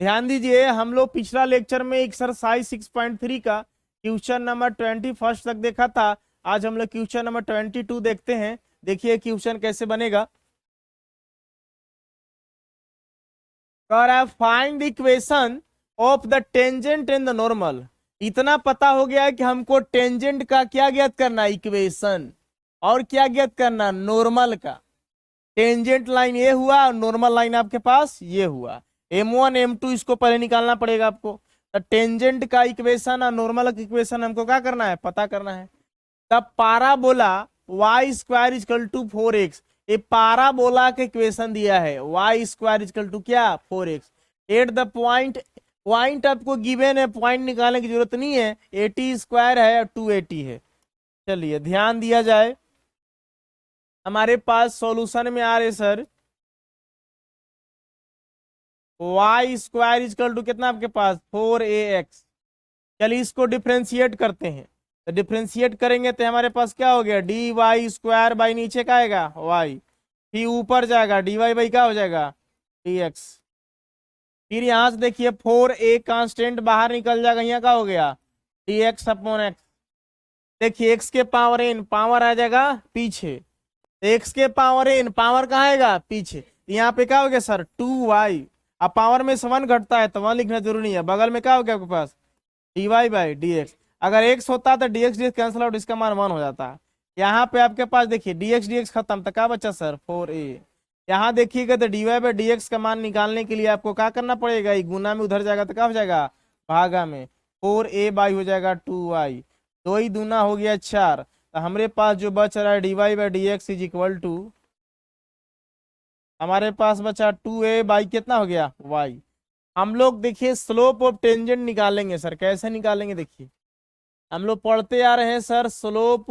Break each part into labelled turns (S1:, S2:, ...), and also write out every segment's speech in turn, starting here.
S1: ध्यान दीजिए, हम लोग पिछला लेक्चर में एक्सरसाइज 6.3 का क्वेश्चन नंबर 21 तक देखा था। आज हम लोग क्वेश्चन नंबर 22 देखते हैं। देखिए क्वेश्चन कैसे बनेगा। और आप find equation of the tangent in the normal. इतना पता हो गया है कि हमको टेंजेंट का क्या ज्ञात करना है, इक्वेशन, और क्या ज्ञात करना, नॉर्मल का। टेंजेंट लाइन ये हुआ और नॉर्मल लाइन आपके पास ये हुआ। M1 M2 इसको पहले निकालना पड़ेगा आपको। तो टेंजेंट का इक्वेशन और नॉर्मल का इक्वेशन हमको क्या करना है, पता करना है। तब parabola y square is equal to 4x, ये पाराबोला का इक्वेशन दिया है। वाई स्क्वायर इजकल टू क्या, 4x। Eight the point, point आपको गिवन है, पॉइंट निकालने की जरूरत नहीं है। 80 स्क्वायर है और 280 है। चलिए ध्यान दिया जाए, हमारे पास सॉल्यूशन में आ रहे sir y square is equal to कितना आपके पास 4ax। चलिए इसको डिफ्रेंशिएट करते हैं। तो डिफ्रेंशिएट करेंगे तो हमारे पास क्या हो गया, डी वाई स्क्वायर बाई नीचे का आएगा वाई, फिर ऊपर जाएगा डी वाई बाई क्या हो जाएगा डी एक्स। फिर यहां से देखिए 4a कांस्टेंट बाहर निकल जाएगा, यहाँ का हो गया डी एक्स अपॉन एक्स। देखिए एक्स के पावर n पावर आ जाएगा पीछे, एक्स के पावर n पावर कहाँ आएगा पीछे। यहाँ पे क्या हो गया सर 2y। अब पावर में से 1 घटता है तो 1 लिखना जरूरी नहीं है। बगल में क्या हो गया आपके पास dy बाई डी एक्स। अगर x होता तो dx dx कैंसिल आउट, इसका मान 1 हो जाता है। यहाँ पे आपके पास देखिए dx dx खत्म, तो क्या बचा सर 4a। यहाँ देखिएगा तो dy बाई डी एक्स का मान निकालने के लिए आपको क्या करना पड़ेगा, ये गुना में उधर जाएगा तो क्या हो जाएगा भागा में, 4a बाई हो जाएगा 2y, 2 ही दूना हो गया 4। तो हमारे पास जो बच रहा है d y by d x is equal to, हमारे पास बचा 2a बाई कितना हो गया y। हम लोग देखिए स्लोप ऑफ टेंजेंट निकालेंगे सर, कैसे निकालेंगे देखिए। हम लोग पढ़ते आ रहे हैं sir slope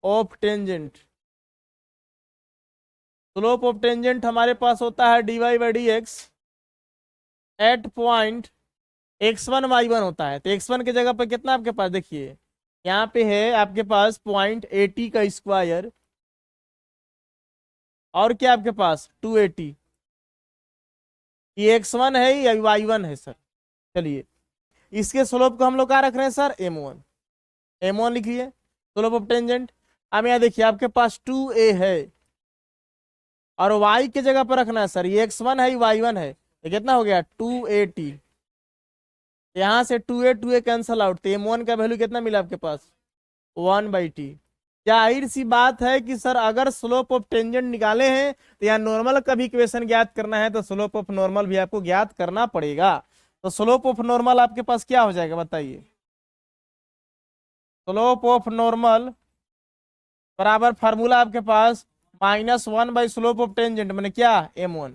S1: of tangent. Slope of tangent हमारे पास होता है d y by d x at point x1 y1 होता है। तो x1 की जगह पर कितना आपके पास देखिए, यहाँ पे है आपके पास पॉइंट 80 का स्क्वायर, और क्या आपके पास 280। ये x1 है या y1 है सर। चलिए इसके स्लोप को हम लोग क्या रख रहे हैं सर m1, m1 लिखिए स्लोप ऑफ टेंजेंट। अब यहाँ देखिए आपके पास 2a है और y की जगह पर रखना है सर, ये x1 है y1 है, ये कितना हो गया 280। यहाँ से 2a कैंसल आउट, तो m1 का वैल्यू कितना मिला आपके पास 1/t। जाहिर सी बात है कि सर अगर स्लोप ऑफ टेंजेंट निकाले हैं तो यहाँ नॉर्मल का भी इक्वेशन ज्ञात करना है, तो स्लोप ऑफ नॉर्मल भी आपको ज्ञात करना पड़ेगा। तो स्लोप ऑफ नॉर्मल आपके पास क्या हो जाएगा बताइए, स्लोप ऑफ नॉर्मल बराबर फार्मूला आपके पास -1 बाई स्लोप ऑफ टेंजेंट मैंने क्या m1।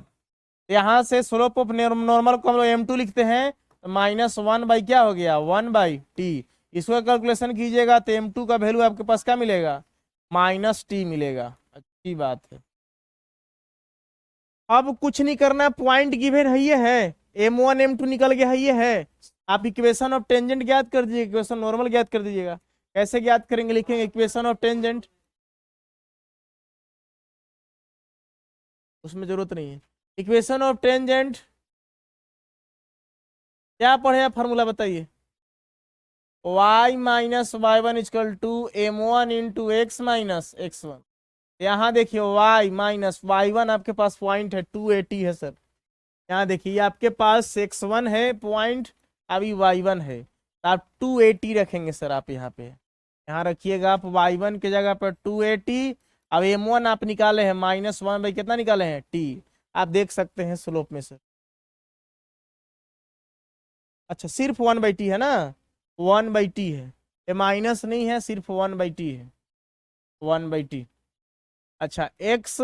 S1: यहाँ से स्लोप ऑफ नॉर्मल को हम लोग m2 लिखते हैं, तो -1 बाई क्या हो गया 1/t। इसको कैलकुलेशन कीजिएगा तो m2 का वैल्यू आपके पास क्या मिलेगा -t मिलेगा। अच्छी बात है। अब कुछ नहीं करना, पॉइंट गिवन है ये है, m1 m2 निकल गया है ये है। आप इक्वेशन ऑफ टेंजेंट ज्ञात कर दीजिए, इक्वेशन नॉर्मल ज्ञात कर दीजिएगा। कैसे ज्ञात करेंगे, लिखेंगे इक्वेशन ऑफ टेंजेंट, उसमें जरूरत नहीं है। इक्वेशन ऑफ टेंजेंट क्या पढ़े आप, फार्मूला बताइए। y minus y one is equal to m1 into x minus x1। यहाँ देखिए y माइनस y1 आपके पास पॉइंट है 280 है सर। यहाँ देखिए आपके पास x1 है पॉइंट, अभी y1 है, तो आप 280 रखेंगे सर। आप यहाँ रखिएगा आप y1 की जगह पर 280। अब m1 आप निकाले हैं -1 बाई कितना निकाले हैं t, आप देख सकते हैं स्लोप में सर। अच्छा सिर्फ 1/t है ना, 1/t है, ये माइनस नहीं है, सिर्फ 1/t है, 1/t। अच्छा x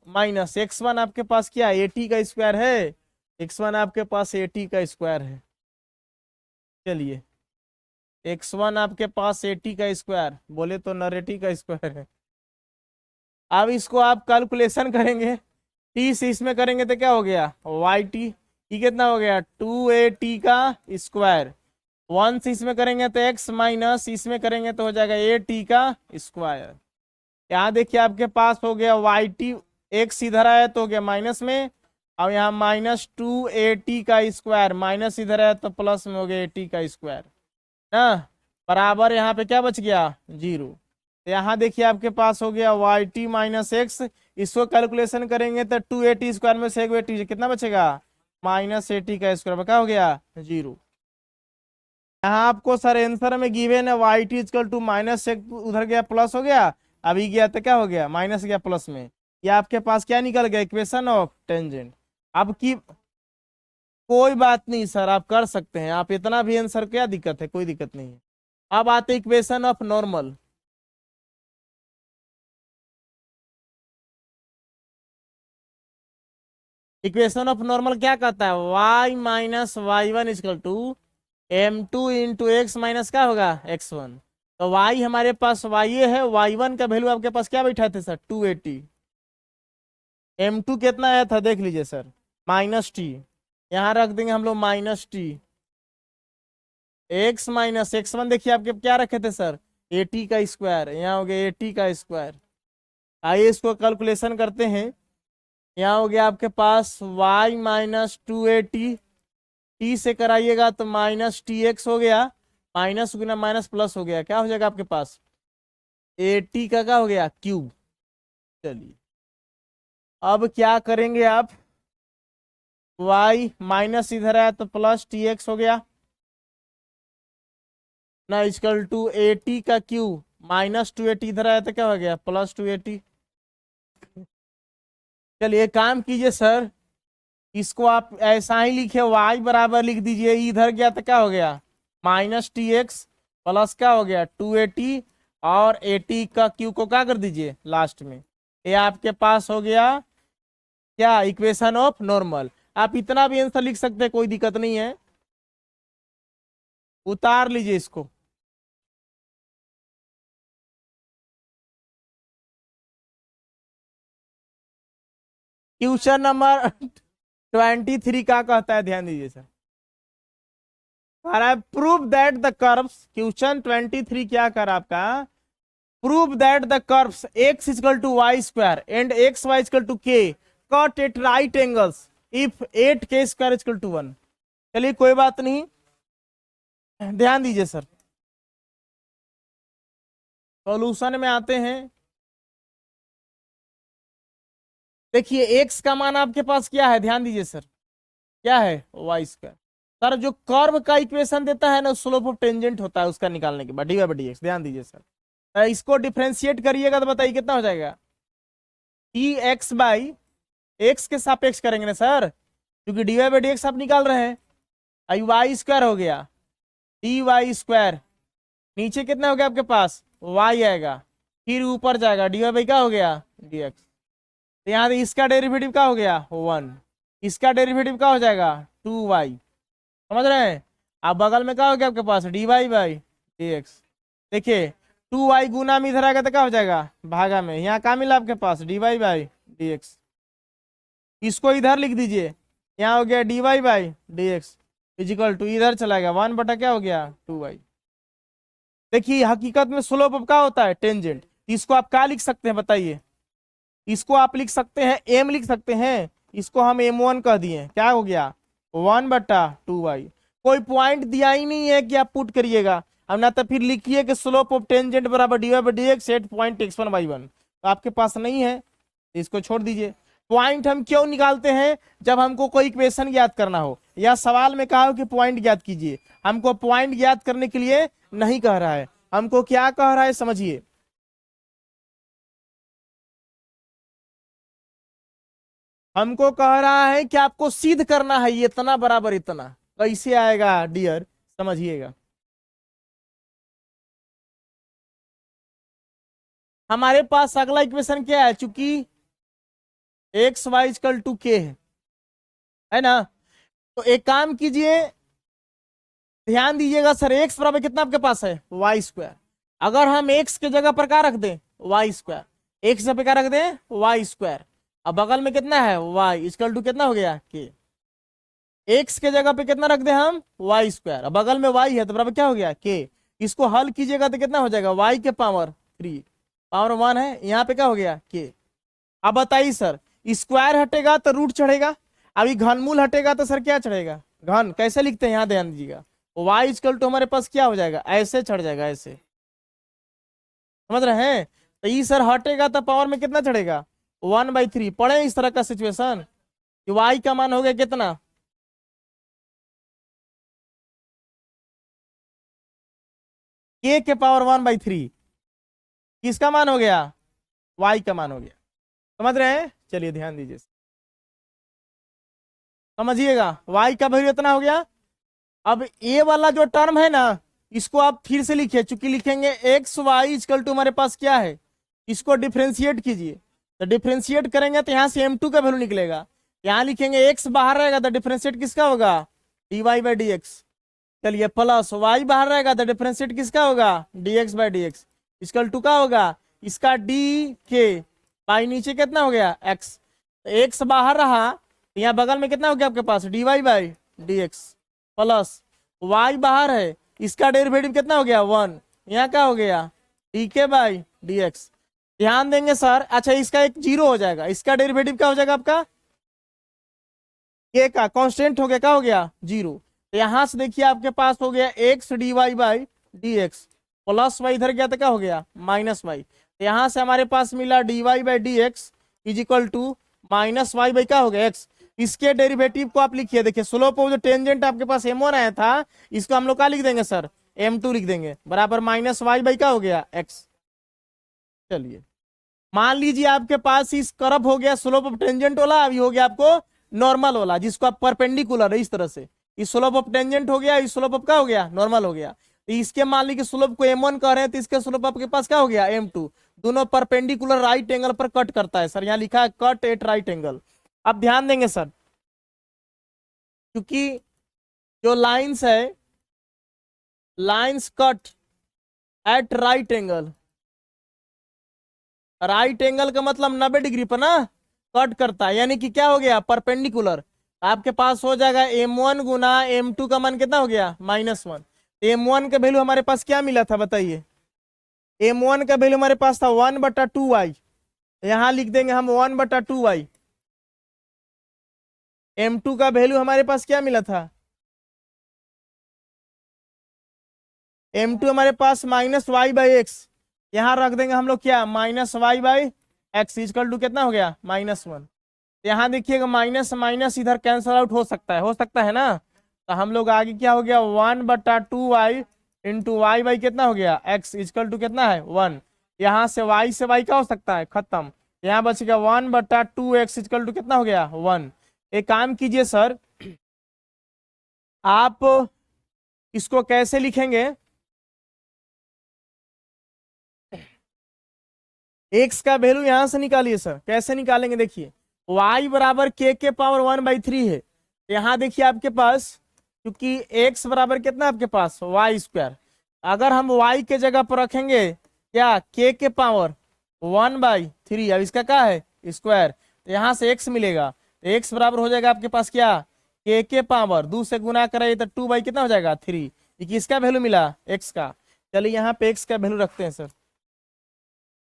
S1: माइनस x1 आपके पास क्या 80 का स्क्वायर है, x1 आपके पास 80 का स्क्वायर है। चलिए x1 आपके पास 80 का स्क्वायर, बोले तो नरेटी का स्क्वायर है। अब इसको आप कैलकुलेशन करेंगे, t से इसमें करेंगे तो क्या हो गया yt, ये कितना हो गया 2at का स्क्वायर। 1 से इसमें करेंगे तो x माइनस इसमें करेंगे तो हो जाएगा at का स्क्वायर। यहाँ देखिए आपके पास हो गया yt, x इधर आया तो हो गया माइनस में, अब यहाँ -2AT का स्क्वायर, माइनस इधर है तो प्लस में हो गया AT का स्क्वायर ना, बराबर यहाँ पे क्या बच गया 0। यहाँ देखिए आपके पास हो गया YT माइनस एक्स, इसको कैलकुलेशन करेंगे तो 2AT स्क्वायर में से एक AT कितना बचेगा -AT का स्क्वायर, क्या हो गया 0। यहाँ आपको सर आंसर में गिवन है YT इक्वल टू -1, उधर गया प्लस हो गया, अभी गया तो क्या हो गया माइनस गया प्लस में, ये आपके पास क्या निकल गया इक्वेशन ऑफ टेंजेंट। अब की कोई बात नहीं सर, आप कर सकते हैं, आप इतना भी आंसर, क्या दिक्कत है, कोई दिक्कत नहीं है। अब आते equation of normal. Equation of normal क्या कहता है, y minus y1 equal to m2 into x minus क्या होगा x1। तो y हमारे पास y है, y1 का वैल्यू आपके पास क्या बैठा थे सर 280, m2 कितना आया था देख लीजिए सर -t, यहाँ रख देंगे हम लोग -t, x माइनस x1 देखिए आपके क्या रखे थे सर AT का स्क्वायर, यहाँ हो गया AT का स्क्वायर। आइए इसको कैलकुलेशन करते हैं, यहाँ हो गया आपके पास y माइनस 2AT, t से कराइएगा तो -TX हो गया, माइनस गुना माइनस प्लस हो गया, क्या हो जाएगा आपके पास AT का क्या हो गया क्यूब। चलिए अब क्या करेंगे आप, y माइनस इधर आया तो प्लस TX हो गया ना, इक्वल टू AT का क्यूब, -2AT इधर आया तो क्या हो गया +2AT। चलिए काम कीजिए सर, इसको आप ऐसा ही लिखे y बराबर लिख दीजिए, इधर गया तो क्या हो गया -TX प्लस क्या हो गया 2AT, और AT का क्यू को क्या कर दीजिए लास्ट में, ये आपके पास हो गया क्या इक्वेशन ऑफ नॉर्मल। आप इतना भी आंसर लिख सकते हैं, कोई दिक्कत नहीं है, उतार लीजिए इसको। क्वेश्चन नंबर 23 का कहता है, ध्यान दीजिए sir, prove that the curves, question 23 क्या कर आपका, prove that the curves x equal to y square and x y equal to k cut at right angles if 8k square equal to 1। चलिए कोई बात नहीं, ध्यान दीजिए सर, सॉल्यूशन में आते हैं। देखिए x का मान आपके पास क्या है, ध्यान दीजिए सर, क्या है वाई स्क्वायर। सर जो कर्व का इक्वेशन देता है ना, स्लोप ऑफ टेंजेंट होता है, उसका निकालने के बाद dy/dx, ध्यान दीजिए सर, इसको डिफ्रेंशिएट करिएगा तो बताइए कितना हो जाएगा, dx बाई एक्स के सापेक्ष करेंगे ना सर, क्योंकि dy/dx आप निकाल रहे हैं, आई वाई स्क्वायर हो गया dy स्क्वायर, नीचे कितना हो गया आपके पास y आएगा, फिर ऊपर जाएगा dy क्या हो गया dx, तो यहाँ इसका डेरिवेटिव क्या हो गया 1, इसका डेरिवेटिव क्या हो जाएगा 2y, समझ रहे हैं। अब बगल में क्या हो गया आपके पास dy/dx, देखिए 2y गुना में इधर आएगा तो क्या हो जाएगा भागा में, यहाँ क्या मिला आपके पास dy/dx, इसको इधर लिख दीजिए, यहाँ हो गया dy/dx इजिकल टू, इधर चला गया 1 बटा क्या हो गया 2y। देखिए हकीकत में स्लोप ऑफ क्या होता है टेंजेंट, इसको आप क्या लिख सकते हैं बताइए, इसको आप लिख सकते हैं m लिख सकते हैं, इसको हम m1 कह दिए, क्या हो गया 1 बटा 2y। कोई पॉइंट दिया ही नहीं है कि आप पुट करिएगा, अब ना तो फिर लिखिए कि स्लोप ऑफ टेंजेंट बराबर dy/dx एट पॉइंट x1y1, तो आपके पास नहीं है, इसको छोड़ दीजिए। पॉइंट हम क्यों निकालते हैं, जब हमको कोई इक्वेशन ज्ञात करना हो, या सवाल में कहा हो कि पॉइंट ज्ञात कीजिए, हमको पॉइंट ज्ञात करने के लिए नहीं कह रहा है, हमको क्या कह रहा है समझिए, हमको कह रहा है कि आपको सिद्ध करना है ये इतना बराबर इतना, कैसे आएगा डियर समझिएगा। हमारे पास अगला इक्वेशन क्या है, चूंकि एक्स वाई इक्वल टू के है ना, तो एक काम कीजिए, ध्यान दीजिएगा सर, एक्स बराबर कितना आपके पास है वाई स्क्वायर, अगर हम एक्स के जगह पर क्या रख दें वाई स्क्वायर, एक्स जगह पे क्या रख दें वाई स्क्वायर, अब बगल में कितना है वाई इक्वल टू कितना हो गया के, एक्स के जगह पे कितना रख दे हम वाई स्क्वायर, अब बगल में वाई है तो बराबर क्या हो गया के, इसको हल कीजिएगा तो कितना हो जाएगा वाई के पावर 3 पावर 1 है, यहाँ पे क्या हो गया के। अब बताइए सर, स्क्वायर हटेगा तो रूट चढ़ेगा, अभी घनमूल हटेगा तो सर क्या चढ़ेगा, घन। कैसे लिखते हैं यहाँ ध्यान दीजिएगा, वाई इक्वल टू हमारे पास क्या हो जाएगा, ऐसे चढ़ जाएगा, ऐसे, समझ रहे हैं। तो ई सर हटेगा तो पावर में कितना चढ़ेगा, 1/3। पढ़े इस तरह का सिचुएशन कि वाई का मान हो गया कितना, के पावर 1/3 किसका मान हो गया, वाई का मान हो गया। समझ रहे हैं, चलिए ध्यान दीजिए, समझिएगा, y का वैल्यू इतना हो गया। अब ए वाला जो टर्म है ना, इसको आप फिर से लिखिए, चूंकि लिखेंगे एक्स वाई इक्वल टू हमारे पास क्या है, इसको डिफ्रेंशिएट कीजिए। तो डिफ्रेंशिएट करेंगे तो यहाँ से m2 का वैल्यू निकलेगा, यहाँ लिखेंगे x बाहर रहेगा तो डिफ्रेंशिएट किसका होगा, dy/dx। चलिए प्लस y बाहर रहेगा तो डिफ्रेंशिएट किसका होगा, dx/dx इक्वल टू का होगा इसका डी के बाई नीचे कितना हो गया x। x बाहर रहा तो यहाँ बगल में कितना हो गया आपके पास, dy/dx प्लस y बाहर है, इसका डेरिवेटिव कितना हो गया 1, यहाँ क्या हो गया dk/dx। ध्यान देंगे सर, अच्छा इसका एक जीरो हो जाएगा, इसका डेरिवेटिव क्या हो जाएगा आपका, k का कांस्टेंट हो गया, क्या हो गया जीरो। तो यहां से देखिए आपके पास हो गया x dy/dx प्लस y इधर गया तो क्या हो गया माइनस y। तो यहां से हमारे पास मिला dy/dx is equal to minus y by क्या हो गया x। इसके डेरिवेटिव को आप लिखिए, देखिए स्लोप ऑफ जो टेंजेंट आपके पास m1 आया था, इसको हम लोग क्या लिख देंगे सर, m2 लिख देंगे, बराबर माइनस वाई बाई क्या हो गया x। चलिए मान लीजिए आपके पास इस कर्व हो गया स्लोप ऑफ टेंजेंट वाला, अभी हो गया आपको नॉर्मल वाला, जिसको आप परपेंडिकुलर है इस तरह से, इस स्लोप ऑफ टेंजेंट हो गया, इस स्लोप ऑफ क्या हो गया नॉर्मल हो गया। तो इसके मान लीजिए स्लोप को m1 कह रहे हैं, तो इसके स्लोप आपके पास क्या हो गया m2, दोनों परपेंडिकुलर राइट एंगल पर कट करता है सर, यहाँ लिखा है कट एट राइट एंगल। अब ध्यान देंगे सर, क्योंकि जो लाइंस है, lines cut at right angle, right angle का मतलब 90 डिग्री पर ना कट करता है, यानी कि क्या हो गया परपेंडिकुलर। आपके पास हो जाएगा m1 गुना m2 का मान कितना हो गया -1। m1 का वैल्यू हमारे पास क्या मिला था बताइए, m1 का वैल्यू हमारे पास था 1/2y, यहां लिख देंगे हम 1/2y। m2 का वैल्यू हमारे पास क्या मिला था, m2 हमारे पास -y/x, यहां रख देंगे हम लोग क्या -y/x इक्वल टू कितना हो गया -1। यहाँ देखिएगा माइनस माइनस इधर कैंसल आउट हो सकता है ना। तो हम लोग आगे क्या हो गया 1/2y इंटू वाई बाई कितना हो गया x इक्वल टू कितना है 1। यहाँ से y से y क्या हो सकता है खत्म, यहाँ बच गया 1/2x इक्वल टू कितना हो गया 1। एक काम कीजिए सर, आप इसको कैसे लिखेंगे, x का वैल्यू यहां से निकालिए सर, कैसे निकालेंगे देखिए, y बराबर के पावर 1/3 है। यहाँ देखिए आपके पास, क्योंकि x बराबर कितना आपके पास y², अगर हम y के जगह पर रखेंगे क्या के पावर 1/3, अब इसका क्या है स्क्वायर, तो यहाँ से x मिलेगा, तो x बराबर हो जाएगा आपके पास क्या के पावर 2 से गुना करें तो 2 कितना हो जाएगा 3। ये किसका वैल्यू मिला x का। चलिए यहाँ पे x का वैल्यू रखते हैं सर,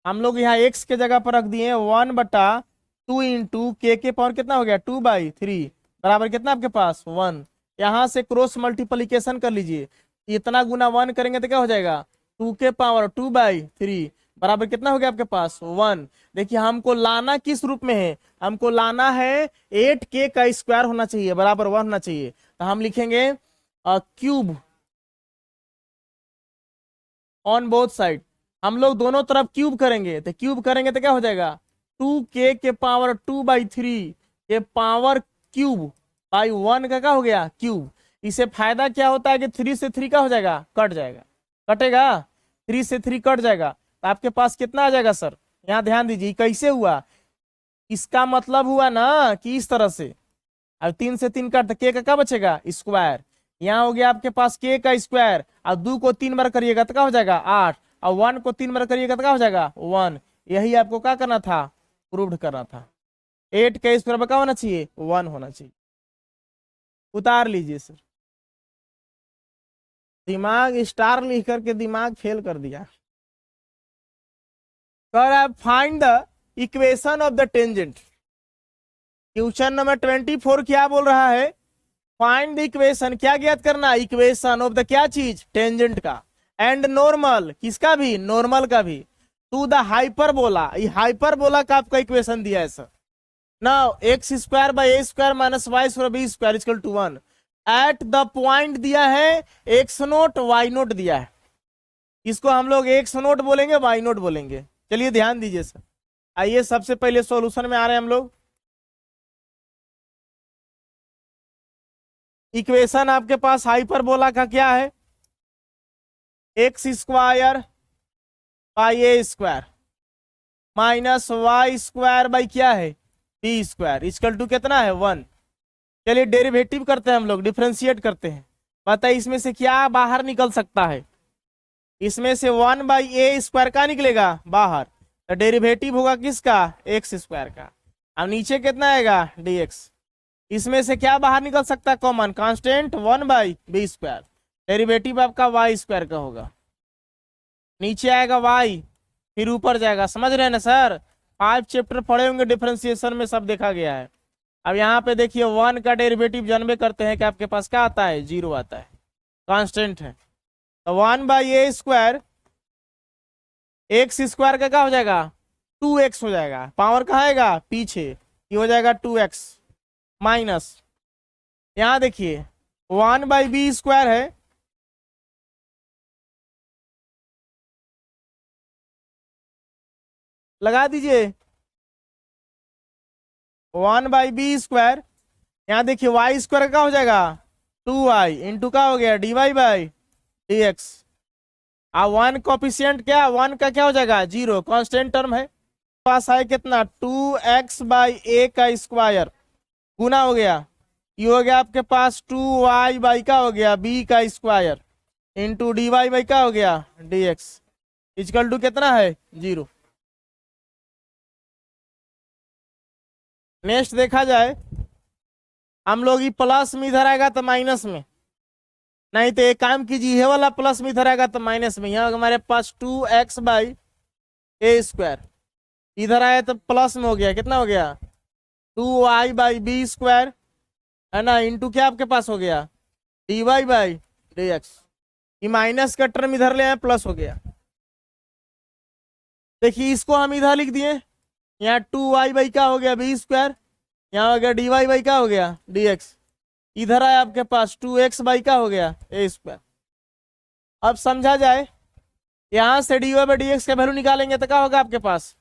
S1: हम लोग यहाँ x के जगह पर रख दिए 1/2 इंटू के पावर कितना हो गया 2/3 बराबर कितना आपके पास 1। यहाँ से क्रॉस मल्टीप्लीकेशन कर लीजिए, इतना गुना 1 करेंगे तो क्या हो जाएगा 2 के पावर 2/3 बराबर कितना हो गया आपके पास 1। देखिए हमको लाना किस रूप में है, हमको लाना है 8k का स्क्वायर होना चाहिए बराबर 1 होना चाहिए। तो हम लिखेंगे क्यूब ऑन बोथ साइड, हम लोग दोनों तरफ क्यूब करेंगे, तो क्यूब करेंगे तो क्या हो जाएगा 2k के पावर 2/3 के पावर क्यूब बाई 1 का क्या हो गया क्यूब। इसे फायदा क्या होता है कि 3 से 3 का हो जाएगा कट जाएगा, कटेगा 3 से 3 कट जाएगा, तो आपके पास कितना आ जाएगा सर। यहाँ ध्यान दीजिए कैसे हुआ, इसका मतलब हुआ ना कि इस तरह से, अब 3 से 3 कट, के का क्या बचेगा स्क्वायर, यहाँ हो गया आपके पास के का स्क्वायर, और 2 को 3 बार करिएगा तो क्या हो जाएगा 8, और 1 को 3 बार करिएगा तो क्या हो जाएगा 1। यही आपको क्या करना था प्रूव करना था, 8 का स्क्वायर क्या होना चाहिए 1 होना चाहिए। उतार लीजिए सर, दिमाग स्टार लिख करके दिमाग फेल कर दिया। कर find the equation of the tangent, question number 24 क्या बोल रहा है? फाइंड द इक्वेशन, क्या ज्ञात करना? इक्वेशन ऑफ द क्या चीज? टेंजेंट का। एंड नॉर्मल, किसका भी? नॉर्मल का भी। टू द हाइपरबोला, ये हाइपरबोला का आपका इक्वेशन दिया है sir. Now x square by a square minus y square b square equal to 1 at the point दिया है एक्स नोट वाई नोट दिया है। इसको हम लोग एक्स नोट बोलेंगे, वाई नोट बोलेंगे। चलिए ध्यान दीजिए सर। आइए सबसे पहले सॉल्यूशन में आ रहे हैं हम लोग। इक्वेशन आपके पास हाइपरबोला का क्या है? X square by a square minus y square by क्या है? बी स्क्वायर इक्वल टू कितना है? 1। चलिए डेरिवेटिव करते हैं हम लोग, डिफ्रेंशिएट करते हैं। बताइए इसमें से क्या बाहर निकल सकता है? इसमें से 1 बाई ए स्क्वायर का निकलेगा बाहर, तो डेरिवेटिव होगा किसका? एक्स स्क्वायर का। अब नीचे कितना आएगा? dx। इसमें से क्या बाहर निकल सकता है? Common constant 1 by b square. Derivative आपका वाई स्क्वायर का होगा। नीचे आएगा y, फिर ऊपर जाएगा। समझ रहे हैं ना सर? 5 चैप्टर पढ़े होंगे डिफरेंशिएशन में, सब देखा गया है। अब यहाँ पे देखिए 1 का डेरिवेटिव जानबे करते हैं कि आपके पास क्या आता है? 0 आता है, कांस्टेंट है। तो 1 by a square, x square का क्या हो जाएगा? 2x हो जाएगा। पावर कहाँ आएगा? पीछे। ये हो जाएगा 2x माइनस, यहाँ देखिए 1 बाई बी स्क्वायर है, लगा दीजिए 1 बाई बी स्क्वायर। यहाँ देखिए वाई स्क्वायर का हो जाएगा 2y इंटू का हो गया dy बाई dx। अब 1 कोफिशिएंट क्या? 1 का क्या हो जाएगा? 0, कांस्टेंट टर्म है। पास आए कितना? 2x बाई ए का स्क्वायर गुना हो गया, ये हो गया आपके पास 2y बाई का हो गया b का स्क्वायर इंटू dy बाई का हो गया dx इक्वल टू कितना है? 0। नेक्स्ट देखा जाए, हम लोग ये प्लस में इधर आएगा तो माइनस में, नहीं तो एक काम कीजिए, ये वाला प्लस में इधर आएगा तो माइनस में। यहाँ हमारे पास 2x बाई ए स्क्वायर, इधर आया तो प्लस में हो गया, कितना हो गया? 2y बाई बी स्क्वायर है ना, इंटू क्या आपके पास हो गया? dy बाई dx। ये माइनस का टर्म इधर ले आए, प्लस हो गया। देखिए इसको हम इधर लिख दिए, यहाँ 2y बाई का हो गया बी स्क्वायर, यहाँ हो गया dy बाई का हो गया dx। इधर आया आपके पास 2x बाई का हो गया ए स्क्वायर। अब समझा जाए, यहां से dy बाई dx का वैल्यू निकालेंगे तो क्या होगा आपके पास?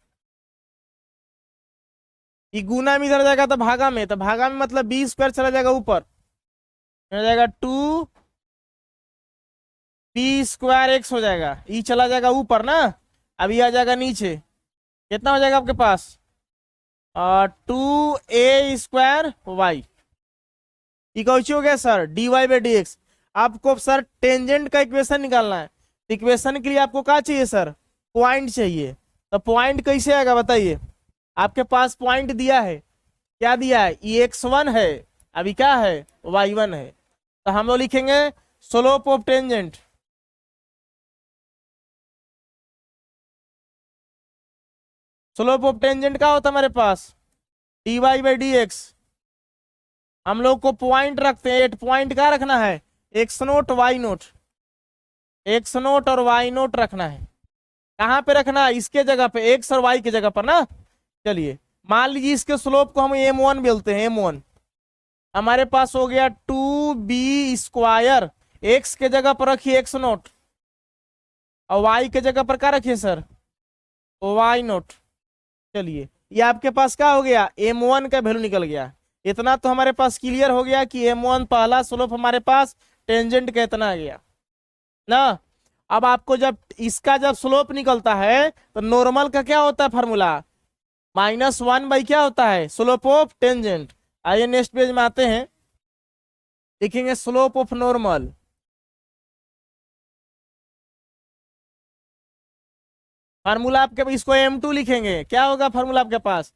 S1: ये गुना में इधर जाएगा तो भागा में, तो भागा में मतलब बी स्क्वायर चला जाएगा ऊपर, हो जाएगा 2 बी स्क्वायर एक्स हो जाएगा। ये चला जाएगा ऊपर ना, अब ये आ जाएगा नीचे, कितना हो जाएगा आपके पास? 2a स्क्वायर वाई इक्वल हो गया sir dy by d x. आपको सर टेंजेंट का इक्वेशन निकालना है। इक्वेशन के लिए आपको क्या चाहिए सर? पॉइंट चाहिए। तो पॉइंट कैसे आएगा बताइए? आपके पास पॉइंट दिया है, क्या दिया है? ये x1 है, अभी क्या है? y1 है। तो हम लोग लिखेंगे slope of tangent, slope of tangent का होता है हमारे पास dy बाई डी एक्स। हम लोग को पॉइंट रखते हैं, 8 पॉइंट का रखना है, x naught y naught, x naught और वाई नोट रखना है। कहाँ पे रखना है? इसके जगह पे, एक्स और वाई की जगह पर ना। चलिए मान लीजिए इसके स्लोप को हम m1 बोलते हैं, m1। हमारे पास हो गया 2b स्क्वायर, एक्स के जगह पर रखिए एक्स नोट और वाई के जगह पर क्या रखिए सर? Y note. चलिए ये आपके पास क्या हो गया? m1 का वैल्यू निकल गया। इतना तो हमारे पास क्लियर हो गया कि m1 पहला स्लोप हमारे पास टेंजेंट का इतना आ गया ना। अब आपको जब इसका जब स्लोप निकलता है तो नॉर्मल का क्या होता है फॉर्मूला? -1 बाई क्या होता है? Slope of tangent. आइए नेक्स्ट पेज में आते हैं, लिखेंगे स्लोप ऑफ नॉर्मल। फार्मूला आपके, इसको m2 लिखेंगे, क्या होगा फार्मूला आपके पास?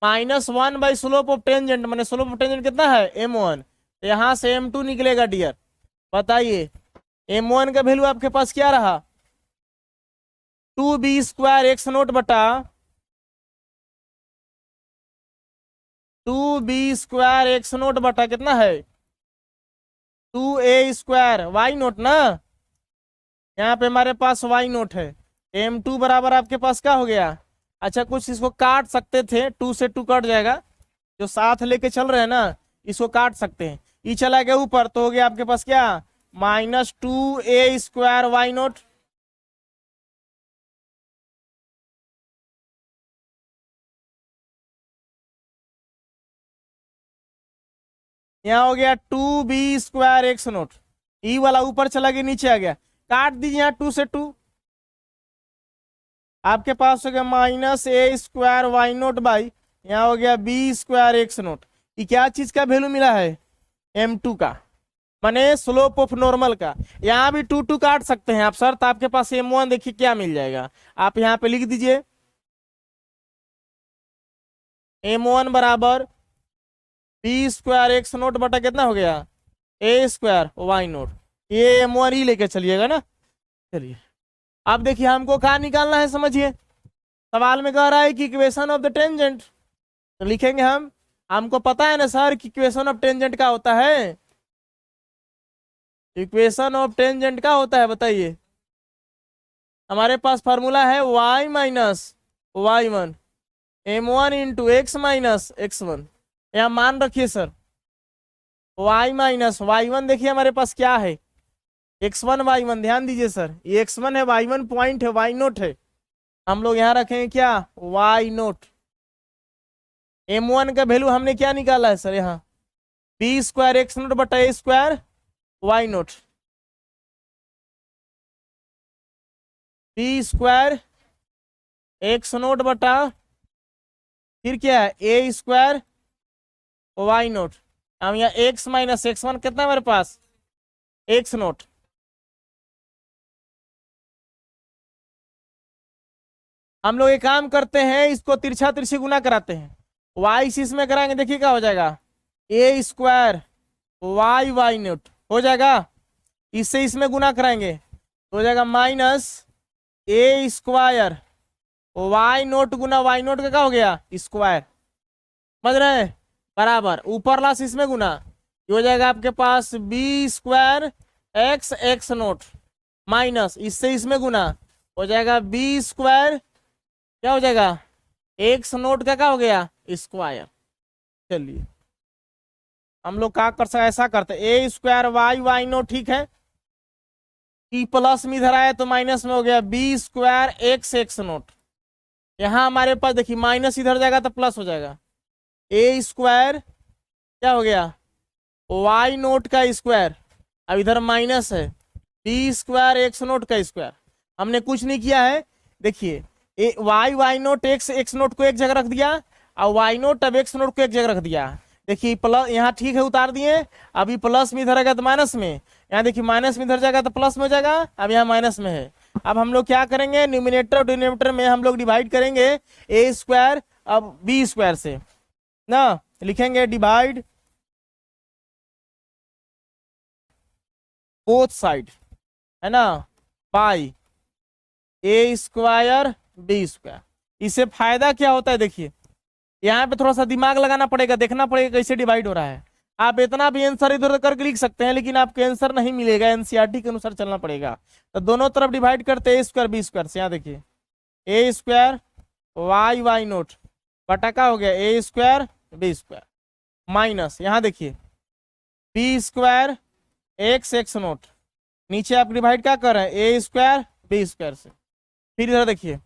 S1: -1 बाई स्लोप ऑफ टेंजेंट, मैंने स्लोप ऑफ टेंजेंट कितना है? m1। तो यहाँ से m2 निकलेगा डियर। बताइए m1 का वैल्यू आपके पास क्या रहा? 2b स्क्वायर एक्स नोट बटा 2b² एक्स नोट बटा कितना है 2a² वाई नोट ना, यहाँ पे हमारे पास वाई नोट है। m2 बराबर आपके पास क्या हो गया। अच्छा कुछ इसको काट सकते थे, 2 से 2 कट जाएगा, जो साथ लेके चल रहे हैं ना इसको काट सकते हैं। ये चला गया ऊपर तो हो गया आपके पास क्या -2a² वाई नोट। यहाँ हो गया 2b² एक्स नोट, ई वाला ऊपर चला गया नीचे आ गया, काट दीजिए यहाँ 2 से 2, आपके पास हो गया -a² वाई नोट बाई यहाँ हो गया b² एक्स नोट। ये क्या चीज का वैल्यू मिला है m2 का, माने स्लोप ऑफ नॉर्मल का। यहाँ भी 2 2 काट सकते हैं आप सर, तो आपके पास m1 देखिए क्या मिल जाएगा, आप यहाँ पे लिख दीजिए m1 बराबर b² एक्स नोट बटा कितना हो गया a² वाई नोट। ये m1 ही लेके चलिएगा ना। चलिए अब देखिए हमको कहाँ निकालना है, समझिए सवाल में कह रहा है कि इक्वेशन ऑफ द टेंजेंट, तो लिखेंगे हम, हमको पता है ना सर कि इक्वेशन ऑफ टेंजेंट का होता है, इक्वेशन ऑफ टेंजेंट का होता है बताइए। हमारे पास फार्मूला है y minus y1 m1 into x minus x1। यहाँ मान रखिए सर y माइनस y1, देखिए हमारे पास क्या है x1 y1, ध्यान दीजिए सर ये x1 है, y1 पॉइंट है, y नोट है, हम लोग यहाँ रखेंगे क्या y नोट। m1 का वैल्यू हमने क्या निकाला है सर यहाँ b² एक्स नोट बटा a² Y note, b² x note बटा फिर क्या है a² वाई नोट। हम यहाँ x माइनस x1 कितना हमारे पास एक्स नोट, हम लोग एक काम करते हैं इसको तिरछा तिरछी गुना कराते हैं, y से इसमें कराएंगे देखिए क्या हो जाएगा a² वाई नोट हो जाएगा, इससे इसमें गुना कराएंगे तो हो जाएगा -a² वाई नोट गुना वाई नोट का क्या हो गया स्क्वायर, समझ रहे हैं, बराबर ऊपर लास इसमें गुना, ये हो जाएगा आपके पास b² एक्स नोट माइनस इससे इसमें गुना हो जाएगा b² क्या हो जाएगा एक्स नोट का क्या हो गया स्क्वायर। चलिए हम लोग क्या कर सकते, ऐसा करते a² वाई नोट ठीक है, ई प्लस में इधर आया तो माइनस में हो गया b² एक्स नोट। यहाँ हमारे पास देखिए माइनस इधर जाएगा तो प्लस हो जाएगा a² क्या हो गया वाई नोट का स्क्वायर, अब इधर माइनस है b² एक्स नोट का स्क्वायर। हमने कुछ नहीं किया है, देखिए वाई नोट एक्स नोट को एक जगह रख दिया और वाई नोट अब एक्स नोट को एक जगह रख दिया, देखिए प्लस यहाँ ठीक है उतार दिए, अभी प्लस में इधर आएगा तो माइनस में, यहाँ देखिए माइनस में इधर जाएगा तो प्लस में हो जाएगा, अब यहाँ माइनस में है। अब हम लोग क्या करेंगे न्यूमिनेटर और डिनोमिनेटर में हम लोग डिवाइड करेंगे a² अब b² से ना, लिखेंगे डिवाइड बोथ साइड है ना बाई a² b²। इससे फायदा क्या होता है देखिए, यहाँ पे थोड़ा सा दिमाग लगाना पड़ेगा, देखना पड़ेगा कैसे डिवाइड हो रहा है। आप इतना भी आंसर इधर उधर करके लिख सकते हैं लेकिन आपको आंसर नहीं मिलेगा, एनसीईआरटी के अनुसार चलना पड़ेगा। तो दोनों तरफ डिवाइड करते हैं a² b² से, यहाँ देखिए a² वाई नोट बटा का हो गया a² b² माइनस यहाँ देखिए b² एक्स नोट, नीचे आप डिवाइड क्या कर रहे हैं a² b² से, फिर इधर देखिए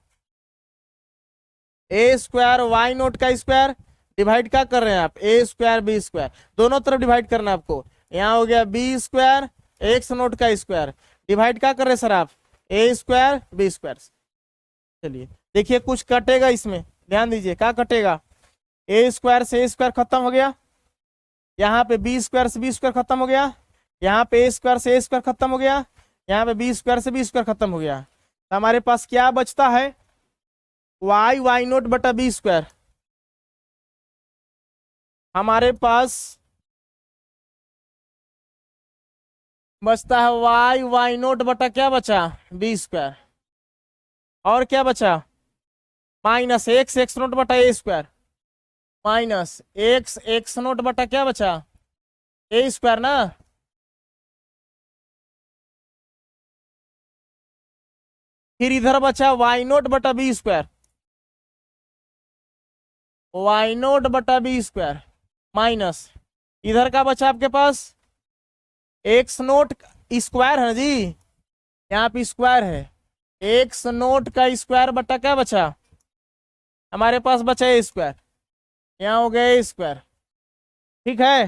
S1: a² वाई नोट का स्क्वायर डिवाइड क्या कर रहे हैं आप a² b², दोनों तरफ डिवाइड करना आपको, यहाँ हो गया b² एक्स नोट का स्क्वायर डिवाइड क्या कर रहे हैं सर आप a² b² से। चलिए देखिए कुछ कटेगा इसमें, ध्यान दीजिए क्या कटेगा a² से a² खत्म हो गया, यहाँ पे b² से b² खत्म हो गया, यहाँ पे a² से a² खत्म हो गया, यहाँ पे b² से b² खत्म हो गया, तो हमारे पास क्या बचता है वाई नोट बटा b², हमारे पास बचता है वाई नोट बटा क्या बचा b², और क्या बचा माइनस एक्स नोट बटा a²। माइनस एक्स नोट बटा क्या बचा, ए स्क्वायर ना। फिर इधर बचा वाई नोट बटा बी स्क्वायर, वाई नोट बटा बी स्क्वायर माइनस इधर का बचा आपके पास एक्स नोट स्क्वायर है ना जी, यहाँ पे स्क्वायर है, एक्स नोट का स्क्वायर बटा क्या बचा हमारे पास बचा ए स्क्वायर, यहाँ हो गया ए स्क्वायर। ठीक है,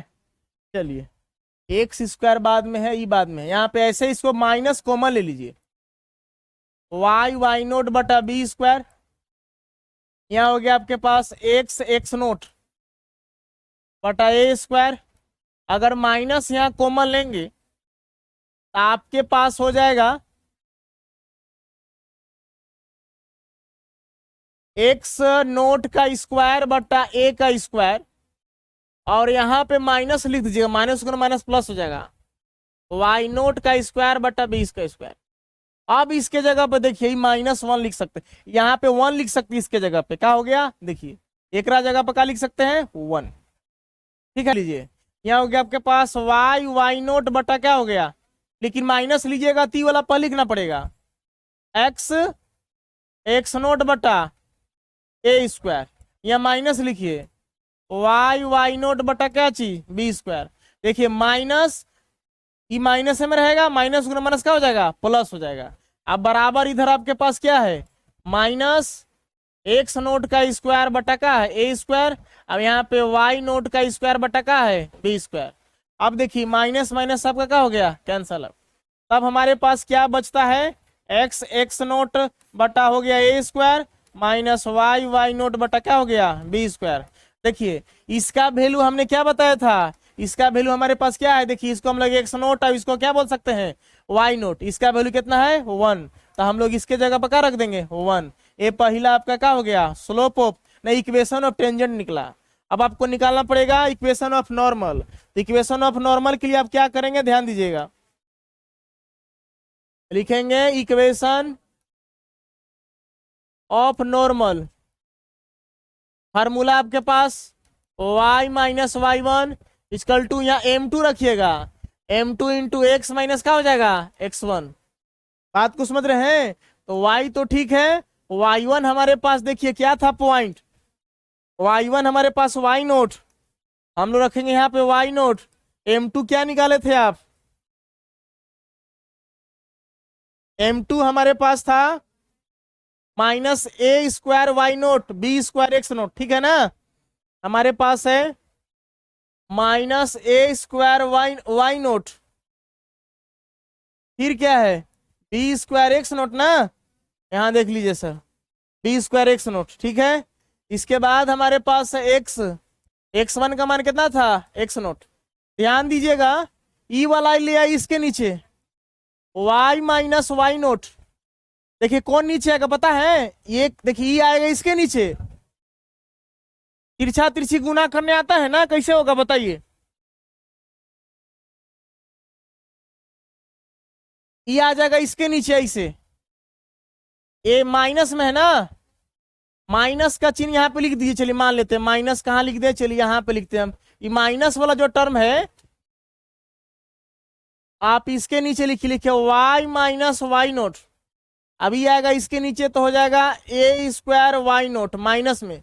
S1: चलिए एक्स स्क्वायर बाद में है, ई बाद में है। यहाँ पे ऐसे इसको माइनस कॉमन ले लीजिए, वाई नोट बटा बी स्क्वायर, यहाँ हो गया आपके पास एक्स नोट बटा ए स्क्वायर। अगर माइनस यहाँ कॉमन लेंगे तो आपके पास हो जाएगा एक्स नोट का स्क्वायर बटा ए का स्क्वायर, और यहाँ पे माइनस लिख दीजिएगा, माइनस को माइनस प्लस हो जाएगा, वाई नोट का स्क्वायर बटा बी का स्क्वायर। अब इसके जगह पे देखिए -1 लिख सकते हैं, यहाँ पे 1 लिख सकते हैं, इसके जगह पे क्या हो गया देखिए, एक जगह पे क्या लिख सकते हैं 1। ठीक है, लीजिए यहाँ हो गया आपके पास वाई नोट बटा क्या हो गया, लेकिन माइनस लीजिएगा ती वाला पर लिखना पड़ेगा, एक्स नोट बटा ए स्क्वायर, या माइनस लिखिए वाई नोट बटा क्या चीज बी स्क्वायर। देखिए माइनस, ये माइनस में रहेगा, माइनस गुना माइनस क्या हो जाएगा प्लस हो जाएगा। अब बराबर इधर आपके पास क्या है माइनस एक्स नोट का स्क्वायर बटा का है ए स्क्वायर, अब यहाँ पे वाई नोट का स्क्वायर बटा का है बी स्क्वायर। अब देखिए माइनस माइनस सबका क्या हो गया कैंसल। अब तब हमारे पास क्या बचता है एक्स नोट बटा हो गया ए स्क्वायर माइनस वाई नोट बटा क्या हो गया बी स्क्वायर। देखिए इसका वैल्यू हमने क्या बताया था, इसका वैल्यू हमारे पास क्या है, देखिए इसको हम लोग एक्स नोट और इसको क्या बोल सकते हैं वाई नोट, इसका वैल्यू कितना है 1, तो हम लोग इसके जगह पर क्या रख देंगे 1। ये पहला आपका क्या हो गया स्लोप ऑफ नहीं इक्वेशन ऑफ टेंजेंट निकला। अब आपको निकालना पड़ेगा इक्वेशन ऑफ नॉर्मल, तो इक्वेशन ऑफ नॉर्मल के लिए आप क्या करेंगे ध्यान दीजिएगा, लिखेंगे इक्वेशन ऑफ नॉर्मल, फार्मूला आपके पास y minus y1 equal to यहाँ m2 रखिएगा, m2 इंटू एक्स माइनस क्या हो जाएगा x1। बात को समझ रहे हैं, तो y तो ठीक है, y1 हमारे पास देखिए क्या था पॉइंट, y1 हमारे पास y नोट, हम लोग रखेंगे यहाँ पे y नोट, m2 क्या निकाले थे आप, m2 हमारे पास था minus a square y naught b square x naught. ठीक है ना, हमारे पास है minus a square y naught, फिर क्या है बी स्क्वायर एक्स नोट ना, यहां देख लीजिए sir b square x naught. ठीक है, इसके बाद हमारे पास है x1 का मान कितना था एक्स नोट, ध्यान दीजिएगा ई वाला ले आई इसके नीचे y माइनस वाई नोट, देखिए कौन नीचे आएगा पता है, ये देखिए ये आएगा इसके नीचे, तिरछा तिरछी गुना करने आता है ना, कैसे होगा बताइए, ये आ जाएगा इसके नीचे ऐसे, ये माइनस में है ना, माइनस का चिन्ह यहाँ पे लिख दीजिए, चलिए मान लेते हैं माइनस कहाँ लिख दे, चलिए यहाँ पे लिखते हैं हम, ये माइनस वाला जो टर्म है आप इसके नीचे लिखिए वाई माइनस वाई नोट, अभी आएगा इसके नीचे तो हो जाएगा ए स्क्वायर वाई नोट माइनस में,